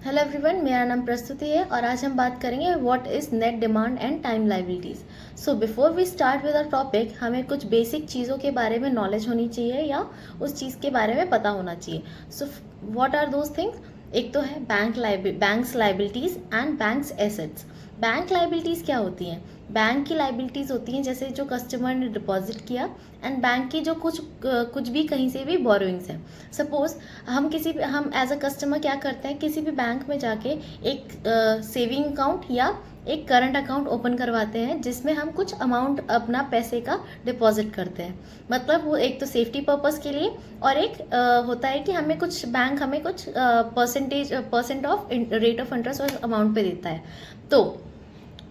Hello everyone, मेरा नाम प्रस्तुति है और आज हम बात करेंगे what is net demand and time liabilities. So before we start with our topic, हमें कुछ बेसिक चीज़ों के बारे में नॉलेज होनी चाहिए या उस चीज़ के बारे में पता होना चाहिए। So what are those things? एक तो है banks liabilities and banks assets. Bank liabilities क्या होती हैं? बैंक की लायबिलिटीज़ होती हैं जैसे जो कस्टमर ने डिपॉजिट किया एंड बैंक की जो कुछ भी कहीं से भी बोरोइंग्स हैं। सपोज हम एज अ कस्टमर क्या करते हैं, किसी भी बैंक में जाके एक सेविंग अकाउंट या एक करंट अकाउंट ओपन करवाते हैं जिसमें हम कुछ अमाउंट अपना पैसे का डिपॉजिट करते हैं। मतलब वो एक तो सेफ्टी पर्पस के लिए और एक होता है कि हमें कुछ percent of rate of interest और अमाउंट पे देता है, तो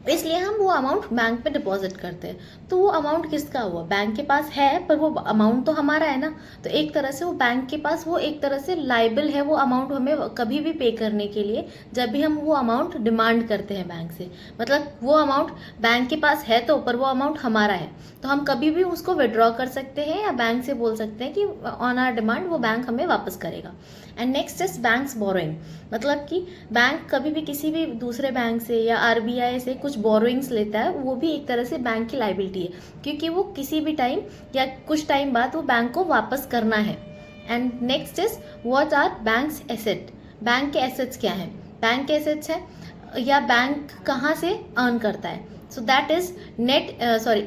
इसलिए हम वो अमाउंट बैंक में डिपॉजिट करते हैं। तो वो अमाउंट किसका हुआ? बैंक के पास है, पर वो अमाउंट तो हमारा है ना। तो एक तरह से वो बैंक के पास वो एक तरह से लाइबल है वो अमाउंट हमें कभी भी पे करने के लिए, जब भी हम वो अमाउंट डिमांड करते हैं बैंक से। मतलब वो अमाउंट बैंक के पास है तो, पर वो अमाउंट हमारा है, तो हम कभी भी उसको विड्रॉ कर सकते हैं या बैंक से बोल सकते हैं कि ऑन आर डिमांड वो बैंक हमें वापस करेगा। And next is banks borrowing. मतलब कि बैंक कभी भी किसी भी दूसरे बैंक से या आरबीआई से कुछ बोरोइंग्स लेता है, वो भी एक तरह से बैंक की लायबिलिटी है, क्योंकि वो किसी भी टाइम या कुछ टाइम बाद वो बैंक को वापस करना है। And next is what are banks asset. Bank के एसेट्स क्या हैं? बैंक के एसेट्स है या बैंक कहाँ से अर्न करता है? So that is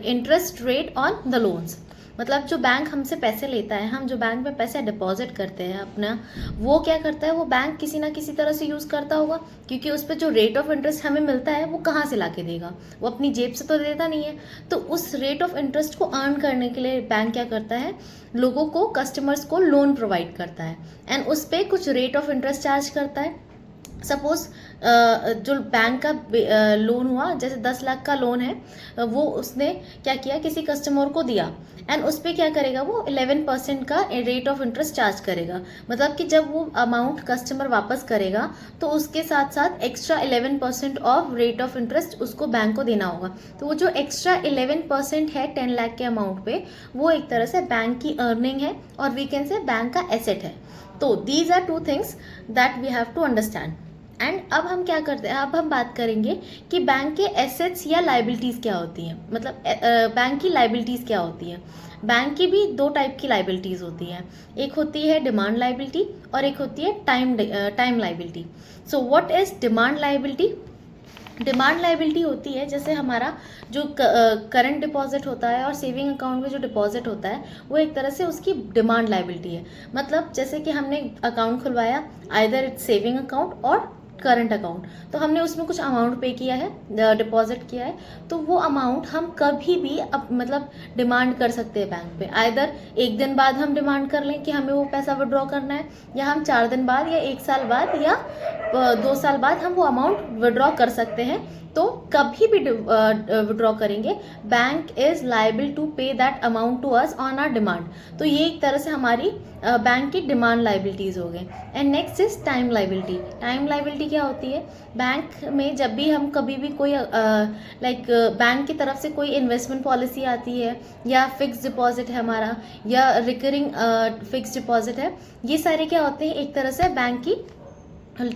interest rate on the loans. मतलब जो बैंक हमसे पैसे लेता है, हम जो बैंक में पैसे डिपॉजिट करते हैं अपना, वो क्या करता है, वो बैंक किसी ना किसी तरह से यूज़ करता होगा, क्योंकि उस पर जो रेट ऑफ इंटरेस्ट हमें मिलता है वो कहाँ से ला के देगा? वो अपनी जेब से तो देता नहीं है। तो उस रेट ऑफ इंटरेस्ट को अर्न करने के लिए बैंक क्या करता है, लोगों को, कस्टमर्स को लोन प्रोवाइड करता है एंड उस पर कुछ रेट ऑफ इंटरेस्ट चार्ज करता है। सपोज जो बैंक का लोन हुआ, जैसे 10 लाख का लोन है, वो उसने क्या किया, किसी कस्टमर को दिया एंड उस पर क्या करेगा, वो 11% का रेट ऑफ इंटरेस्ट चार्ज करेगा। मतलब कि जब वो अमाउंट कस्टमर वापस करेगा तो उसके साथ साथ extra 11% of rate of interest उसको बैंक को देना होगा। तो वो जो एक्स्ट्रा 11% है 10 लाख के अमाउंट पे, वो एक तरह से बैंक की अर्निंग है और वी कैन से बैंक का एसेट है। तो these are two things that we have to understand. And अब हम क्या करते हैं, अब हम बात करेंगे कि बैंक के एसेट्स या लाइबिलिटीज़ क्या होती हैं। मतलब बैंक की लाइबिलिटीज़ क्या होती हैं। बैंक की भी दो टाइप की लाइबिलिटीज़ होती हैं। एक होती है डिमांड लाइबिलिटी और एक होती है time liability. So what is demand liability? Demand liability होती है जैसे हमारा जो करंट डिपॉजिट होता है और सेविंग अकाउंट में जो डिपॉजिट होता है, वो एक तरह से उसकी डिमांड लाइबिलिटी है। मतलब जैसे कि हमने अकाउंट खुलवाया, आइदर इट्स सेविंग अकाउंट और करंट अकाउंट, तो हमने उसमें कुछ अमाउंट पे किया है, डिपॉजिट किया है, तो वो अमाउंट हम कभी भी मतलब डिमांड कर सकते हैं बैंक पे। आइदर एक दिन बाद हम डिमांड कर लें कि हमें वो पैसा विड्रॉ करना है, या हम 4 दिन बाद या 1 साल बाद या 2 साल बाद हम वो अमाउंट विड्रॉ कर सकते हैं। तो कभी भी विड्रॉ करेंगे, bank is liable to pay that amount to us on our demand. तो ये एक तरह से हमारी बैंक की डिमांड लाइबिलिटीज़ हो गए। And next is time liability. Time liability क्या होती है? बैंक में जब भी हम कभी भी कोई बैंक की तरफ से कोई इन्वेस्टमेंट पॉलिसी आती है, या फिक्स डिपॉजिट है हमारा, या रिकरिंग फिक्स डिपॉजिट है, ये सारे क्या होते हैं, एक तरह से बैंक की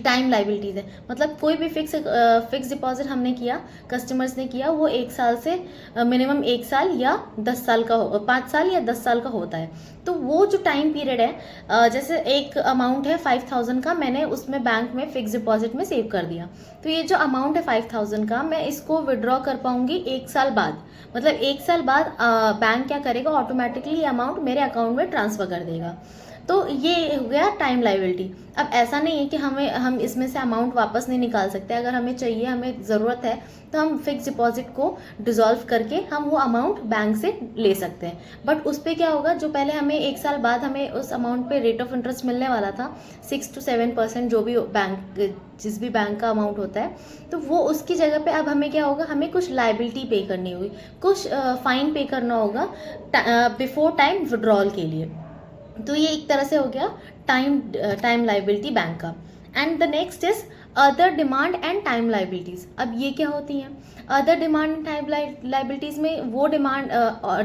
टाइम लाइबिलिटीज़ है। मतलब कोई भी फिक्स डिपॉजिट हमने किया, कस्टमर्स ने किया, वो 1 साल से मिनिमम 1 साल या 10 साल का 5 साल या 10 साल का होता है। तो वो जो टाइम पीरियड है, जैसे एक अमाउंट है 5000 का, मैंने उसमें बैंक में फिक्स डिपॉजिट में सेव कर दिया, तो ये जो अमाउंट है 5000 का, मैं इसको विड्रॉ कर पाऊंगी 1 साल बाद। मतलब 1 साल बाद बैंक क्या करेगा, ऑटोमेटिकली अमाउंट मेरे अकाउंट में ट्रांसफ़र कर देगा। तो ये हो गया टाइम लाइबिलिटी। अब ऐसा नहीं है कि हम इसमें से अमाउंट वापस नहीं निकाल सकते। अगर हमें चाहिए, हमें ज़रूरत है, तो हम फिक्स डिपॉजिट को डिसॉल्व करके हम वो अमाउंट बैंक से ले सकते हैं। बट उस पर क्या होगा, जो पहले हमें 1 साल बाद हमें उस अमाउंट पे रेट ऑफ इंटरेस्ट मिलने वाला था 6 to 7%, जो भी जिस भी बैंक का अमाउंट होता है, तो वो उसकी जगह पे अब हमें क्या होगा, हमें कुछ लाइबिलिटी पे करनी होगी, कुछ फाइन पे करना होगा बिफोर टाइम विड्रॉल के लिए। तो ये एक तरह से हो गया टाइम लाइबिलिटी बैंक का। And the next is other demand and time liabilities. अब ये क्या होती हैं? Other demand and time liabilities में वो डिमांड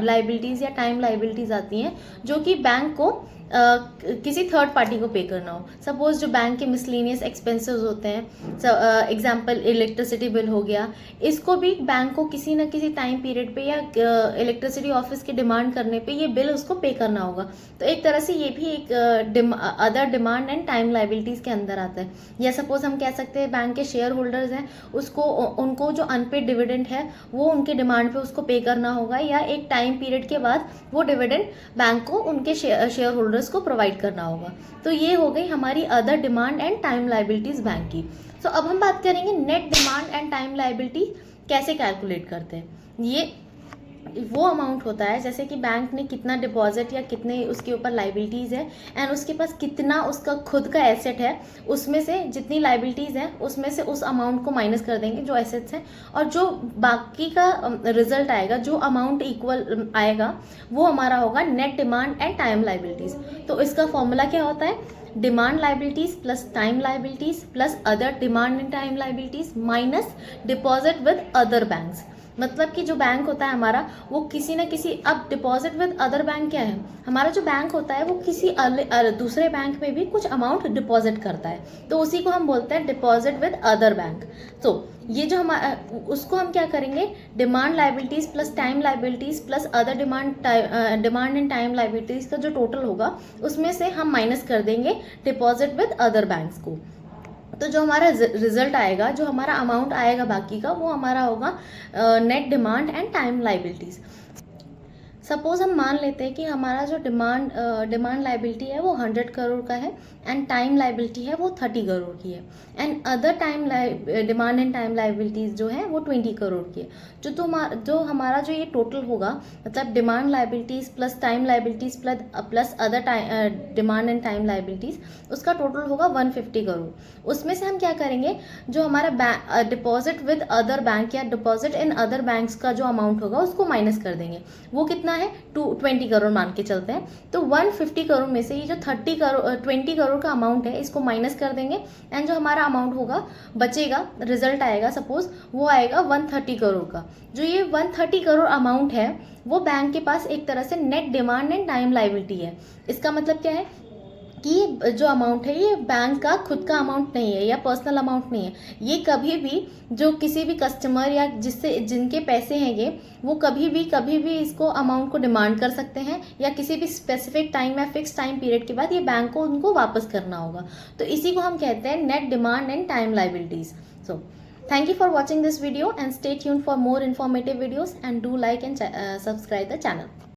लाइबिलिटीज़ या टाइम लाइबिलिटीज़ आती हैं जो कि बैंक को किसी थर्ड पार्टी को पे करना हो। सपोज जो बैंक के मिसलेनियस एक्सपेंसेस होते हैं, एग्जांपल इलेक्ट्रिसिटी बिल हो गया, इसको भी बैंक को किसी न किसी टाइम पीरियड पे या इलेक्ट्रिसिटी ऑफिस की डिमांड करने पे ये बिल उसको पे करना होगा। तो एक तरह से ये भी एक other demand and time liabilities के अंदर आता है। या सपोज हम कह सकते हैं बैंक के शेयर होल्डर्स हैं, उसको उनको जो अनपेड डिविडेंड है वो उनके डिमांड पे उसको पे करना होगा, या एक टाइम पीरियड के बाद वो डिविडेंड बैंक को उनके शेयर होल्डर्स को प्रोवाइड करना होगा। तो ये हो गई हमारी other demand and time liabilities bank की। तो अब हम बात करेंगे net demand and time liability कैसे कैलकुलेट करते हैं। ये वो अमाउंट होता है जैसे कि बैंक ने कितना डिपॉजिट या कितने उसके ऊपर लाइबिलिटीज़ है एंड उसके पास कितना उसका खुद का एसेट है, उसमें से जितनी लाइबिलिटीज़ हैं उसमें से उस अमाउंट को माइनस कर देंगे जो एसेट्स हैं, और जो बाकी का रिजल्ट आएगा, जो अमाउंट इक्वल आएगा, वो हमारा होगा net demand and time liabilities. तो इसका फॉर्मूला क्या होता है? Demand liabilities plus time liabilities plus other demand and time liabilities minus deposit with other banks. मतलब कि जो बैंक होता है हमारा, वो किसी न किसी, अब डिपॉजिट विद अदर बैंक क्या है? हमारा जो बैंक होता है वो किसी दूसरे बैंक में भी कुछ अमाउंट डिपॉजिट करता है, तो उसी को हम बोलते हैं डिपॉजिट विद अदर बैंक। तो ये जो हमारा, उसको हम क्या करेंगे? Demand liabilities plus time liabilities plus other demand and time liabilities का जो टोटल होगा उसमें से हम माइनस कर देंगे डिपॉजिट विद अदर बैंक्स को। तो जो हमारा रिजल्ट आएगा, जो हमारा अमाउंट आएगा बाकी का, वो हमारा होगा net demand and time liabilities. Suppose हम मान लेते हैं कि हमारा जो डिमांड लाइबिलिटी है वो 100 करोड़ का है एंड टाइम लाइबिलिटी है वो 30 करोड़ की है, and other demand and time liabilities जो है वो 20 करोड़ की है। जो हमारा जो ये टोटल होगा, मतलब demand liabilities plus time liabilities plus other demand and time liabilities, उसका टोटल होगा 150 करोड़। उसमें से हम क्या करेंगे? जो हमारा डिपॉजिट विद अदर बैंक या डिपॉजिट इन अदर बैंक्स का जो अमाउंट होगा उसको माइनस कर देंगे। वो कितना है? 20 करोड़ मान के चलते हैं। तो 150 करोड़ में से ये जो 20 करोड़ का अमाउंट है इसको माइनस कर देंगे, एंड जो हमारा अमाउंट होगा, बचेगा, रिजल्ट आएगा, सपोज वो आएगा 130 करोड़ का। जो ये 130 करोड़ अमाउंट है वो बैंक के पास एक तरह से net demand and time liability है। इसका मतलब क्या है कि जो अमाउंट है ये बैंक का खुद का अमाउंट नहीं है या पर्सनल अमाउंट नहीं है। ये कभी भी जो किसी भी कस्टमर या जिनके पैसे हैं ये, वो कभी भी इसको अमाउंट को डिमांड कर सकते हैं, या किसी भी स्पेसिफिक टाइम या फिक्स टाइम पीरियड के बाद ये बैंक को उनको वापस करना होगा। तो इसी को हम कहते हैं net demand and time liabilities. So thank you for watching this video and stay tuned for more informative videos and do like and subscribe the channel.